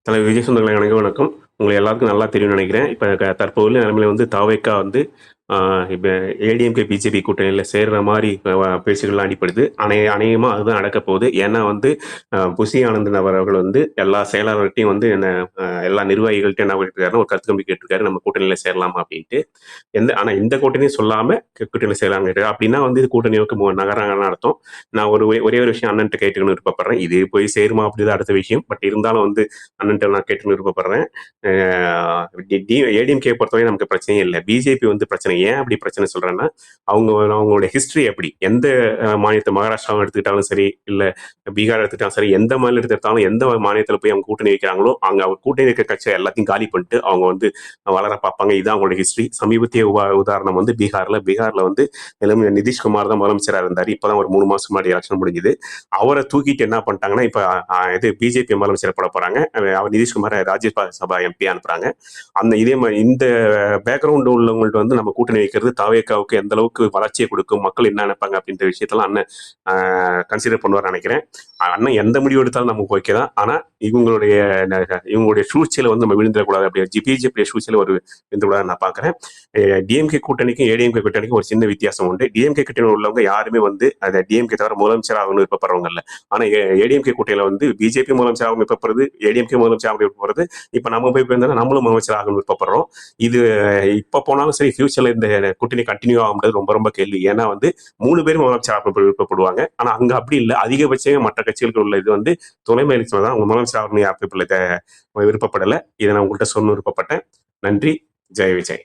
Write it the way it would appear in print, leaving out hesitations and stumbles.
தலைவர் விஜய் சொந்தங்களை அனைவருக்கும் வணக்கம். உங்களை எல்லாருக்கும் நல்லா தெரியும்னு நினைக்கிறேன். இப்ப தற்போதுள்ள நிலைமையில வந்து தாவேக்கா வந்து இப்ப ஏடிஎம்கே, பிஜேபி கூட்டணியில சேர்ற மாரி பேச்சுக்கள்லாம் அடிபடுது. அநேகமா அதுதான் நடக்கப் போகுது. ஏன்னா வந்து புசி ஆனந்தன் அவர்கள் வந்து எல்லா செயலாளர்கிட்டயும் வந்து எல்லா நிர்வாகிகள்ட்டயும் என்ன பண்ணிருக்காருன்னா, ஒரு கருத்து கணிப்பு கேட்டிருக்காரு. நம்ம கூட்டணியில சேரலாமா அப்படின்ட்டு. ஆனா இந்த கூட்டணியும் சொல்லாம கூட்டணியில சேரலாம்னு கேட்டாரு. அப்படின்னா வந்து இது கூட்டணி நோக்கி நகர்றாங்கன்னு அர்த்தம். நான் ஒரே ஒரு விஷயம் அண்ணன்ட்ட கேட்டுக்கணும்னு விருப்பப்படுறேன். இது போய் சேருமா அப்படிதான் அடுத்த விஷயம். பட் இருந்தாலும் வந்து அண்ணன்ட்ட நான் கேட்டுக்கணும்னு விருப்பப்படுறேன். ஏடிஎம்கே பொறுத்தவரை நமக்கு பிரச்சனையே இல்லை. பிஜேபி வந்து பிரச்சனை. ஏன் அப்படி பிரச்சனை சொல்றேன்னா, அவங்களோட ஹிஸ்டரி அப்படி. எந்த மாநிலத்தை மகாராஷ்டிராவை எடுத்துக்கிட்டாலும் சரி, இல்ல பீகார் எடுத்துக்கிட்டாலும் சரி, எந்த மாநிலத்தை எடுத்தாலும் எந்த மாநிலத்தில் போய் அவங்க கூட்டணி வைக்கிறாங்களோ அங்க அவங்க கூட்டணி இருக்க கட்சியை எல்லாத்தையும் காலி பண்ணிட்டு அவங்க வந்து வளர பார்ப்பாங்க. இதுதான் அவங்களோட ஹிஸ்டரி. சமீபத்திய உதாரணம் வந்து பீகார்ல வந்து நிதிஷ்குமார் தான் முதலமைச்சராக இருந்தார். இப்பதான் ஒரு 3 மாசம் முன்னாடி எலெக்ஷன் முடிஞ்சது. அவரை தூக்கிட்டு என்ன பண்ணிட்டாங்கன்னா, இப்ப இது பிஜேபி முதலமைச்சர் போட போறாங்க. அவர் நிதிஷ்குமார் ராஜ்யசபா எம்பி அனுப்புறாங்க. இதே மாதிரி இந்த பேக்ரவுண்ட் உள்ளவங்கள்ட்ட வந்து நம்ம கூட்டணி வைக்கிறது தாவேக்காவுக்கு எந்த அளவுக்கு வளர்ச்சியை கொடுக்கும், மக்கள் என்ன நினைப்பாங்க அப்படின்ற விஷயத்தெல்லாம் அண்ணன் கன்சிடர் பண்ணுவார் நினைக்கிறேன். அண்ணன் எந்த முடிவு எடுத்தாலும் நமக்கு ஓகே தான். ஆனா இவங்களுடைய சூழ்ச்சியில வந்து நம்ம விழுந்துடக்கூடாது. அப்படி பிஜேபி சூழ்ச்சியில ஒரு விழுந்துக்கூடாது நான் பாக்குறேன். டிஎம்கே கூட்டணிக்கும் ஏடிஎம்கே கூட்டணிக்கும் ஒரு சின்ன வித்தியாசம் உண்டு. டிஎம்கே கூட்டணி உள்ளவங்க யாருமே வந்து அதை டிஎம்கே தவிர முதலமைச்சர் ஆகணும்னு விருப்பப்படுறவங்க இல்ல. ஆனா ஏடிஎம்கே கூட்டணியில வந்து பிஜேபி முதலமைச்சர் ஆகணும் விருப்பப்படுறது, ஏடிஎம்கே முதலமைச்சர் ஆகணும் விருப்பப்படுறது. இப்ப நம்ம போய் இருந்தாலும் நம்மளும் முதலமைச்சர் ஆகணும் விருப்பப்படுறோம். இது இப்ப போனாலும் சரி, ஃபியூச்சர்ல இந்த கூட்டணி கண்டினியூ ஆகும்போது ரொம்ப ரொம்ப கேள்வி. ஏன்னா வந்து 3 பேரும் முதலமைச்சர் ஆக விருப்பப்படுவாங்க. ஆனா அங்க அப்படி இல்லை. அதிகபட்சம் மற்ற கட்சிகளுக்கு உள்ள இது வந்து துணை முதலமைச்சர் தான். முதலமைச்சர் ஆகணும் யாருக்கு விருப்பப்படலை. இதை நான் உங்கள்கிட்ட சொல்ல விருப்பப்பட்டேன். நன்றி. ஜெய் விஜய்.